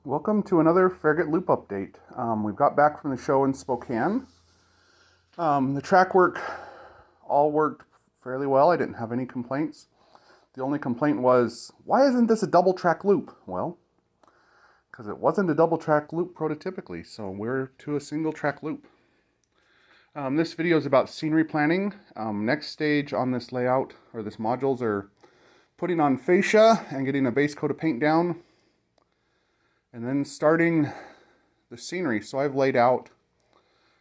Welcome to another Farragut Loop update. We've got back from the show in Spokane. The track work all worked fairly well. I didn't have any complaints. The only complaint was, why isn't this a double track loop? Well, because it wasn't a double track loop prototypically, so we're to a single track loop. This video is about scenery planning. Next stage on this layout, or this modules, are putting on fascia and getting a base coat of paint down, and then starting the scenery. So I've laid out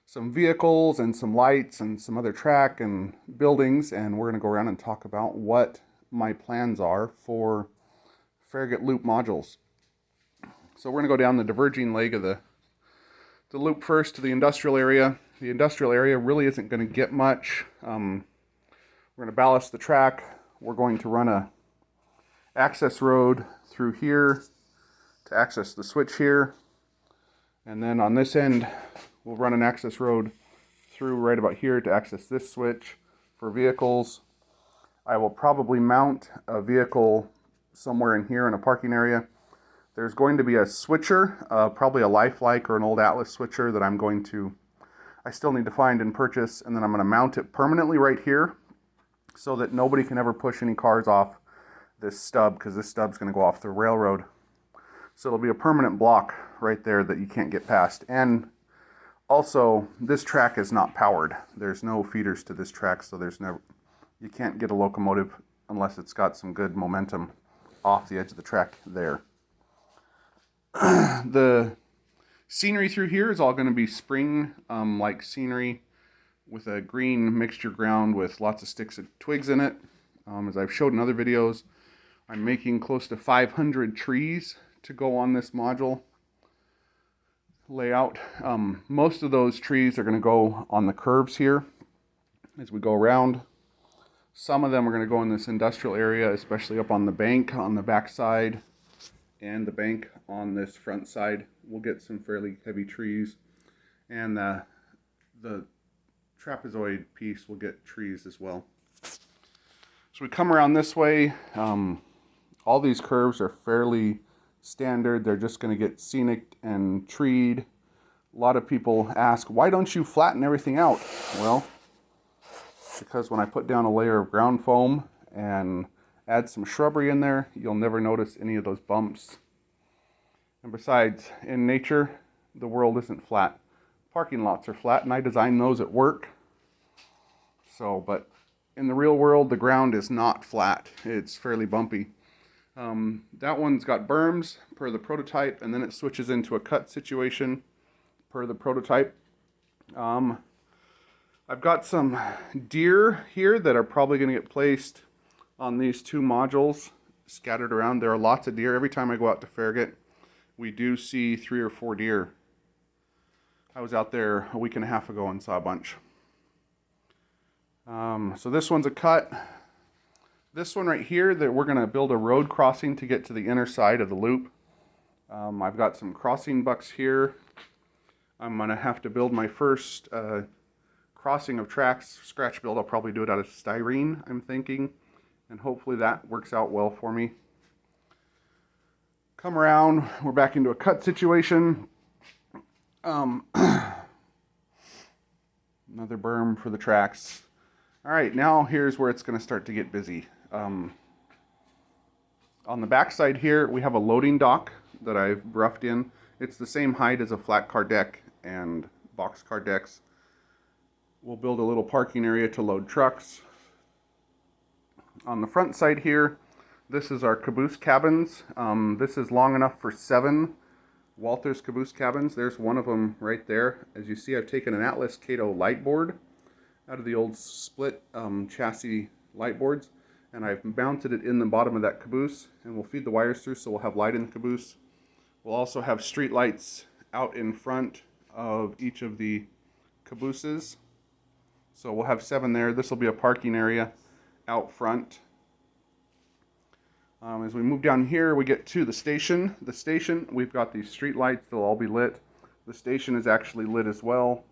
some vehicles and some lights and some other track and buildings, and we're going to go around and talk about what my plans are for Farragut Loop modules. So we're going to go down the diverging leg of the loop first to the industrial area. The industrial area really isn't going to get much. We're going to ballast the track. We're going to run a access road through here to access the switch here, and then on this end we'll run an access road through right about here to access this switch for vehicles. I will probably mount a vehicle somewhere in here in a parking area. There's going to be a switcher, probably a lifelike or an old Atlas switcher that I still need to find and purchase, and then I'm going to mount it permanently right here so that nobody can ever push any cars off this stub, because this stub's going to go off the railroad. So it'll be a permanent block right there that you can't get past. And also, this track is not powered. There's no feeders to this track, so you can't get a locomotive unless it's got some good momentum off the edge of the track there. The scenery through here is all going to be spring like scenery with a green mixture ground with lots of sticks of twigs in it. As I've showed in other videos, I'm making close to 500 trees to go on this module layout. Most of those trees are going to go on the curves here as we go around. Some of them are going to go in this industrial area, especially up on the bank on the back side, and the bank on this front side. We'll get some fairly heavy trees, and the trapezoid piece will get trees as well. So we come around this way. All these curves are fairly standard. They're just going to get scenic and treed. A lot of people ask, why don't you flatten everything out? Well, because when I put down a layer of ground foam and add some shrubbery in there, you'll never notice any of those bumps. And besides, in nature, the world isn't flat. Parking lots are flat, and I designed those at work. But in the real world, the ground is not flat. It's fairly bumpy. That one's got berms per the prototype, and then it switches into a cut situation per the prototype. I've got some deer here that are probably going to get placed on these two modules scattered around. There are lots of deer. Every time I go out to Farragut, we do see 3 or 4 deer. I was out there a week and a half ago and saw a bunch. So this one's a cut. This one right here, that we're going to build a road crossing to get to the inner side of the loop. I've got some crossing bucks here. I'm going to have to build my first crossing of tracks, scratch build. I'll probably do it out of styrene, I'm thinking, and hopefully that works out well for me. Come around, we're back into a cut situation. Another berm for the tracks. All right, now here's where it's going to start to get busy. On the back side here, we have a loading dock that I've roughed in. It's the same height as a flat car deck and box car decks. We'll build a little parking area to load trucks. On the front side here, this is our caboose cabins. This is long enough for 7 Walther's caboose cabins. There's one of them right there. As you see, I've taken an Atlas Cato light board out of the old split chassis light boards, and I've mounted it in the bottom of that caboose, and we'll feed the wires through so we'll have light in the caboose. We'll also have street lights out in front of each of the cabooses. So we'll have 7 there. This will be a parking area out front. As we move down here, we get to the station. The station, we've got these street lights. They'll all be lit. The station is actually lit as well.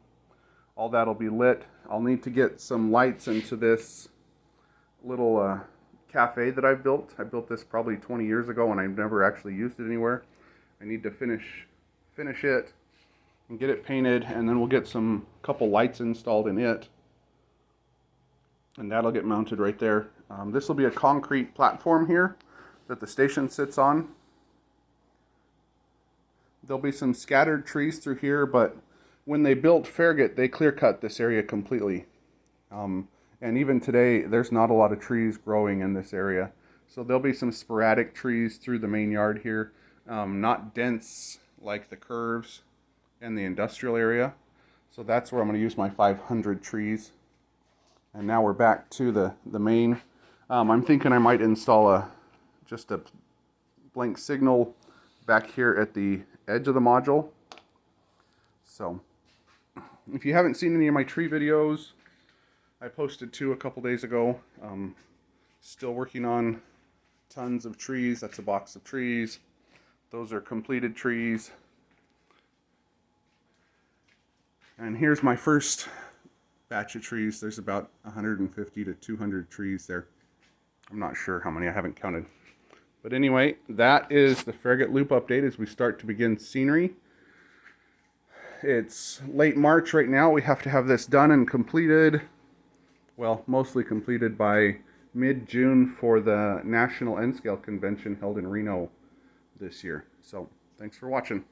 All that'll be lit. I'll need to get some lights into this little cafe that I've built. I built this probably 20 years ago, and I've never actually used it anywhere. I need to finish it and get it painted, and then we'll get some couple lights installed in it, and that'll get mounted right there. This will be a concrete platform here that the station sits on. There'll be some scattered trees through here, but when they built Farragut, they clear cut this area completely. And even today, there's not a lot of trees growing in this area. So there'll be some sporadic trees through the main yard here, not dense like the curves and the industrial area. So that's where I'm going to use my 500 trees. And now we're back to the main. I'm thinking I might install just a blank signal back here at the edge of the module. So if you haven't seen any of my tree videos, I posted 2 a couple days ago. Still working on tons of trees. That's a box of trees. Those are completed trees. And here's my first batch of trees. There's about 150 to 200 trees there. I'm not sure how many, I haven't counted. But anyway, that is the Farragut Loop update as we start to begin scenery. It's late March right now. We have to have this done and completed, well, mostly completed by mid-June for the National N-Scale Convention held in Reno this year. So, thanks for watching.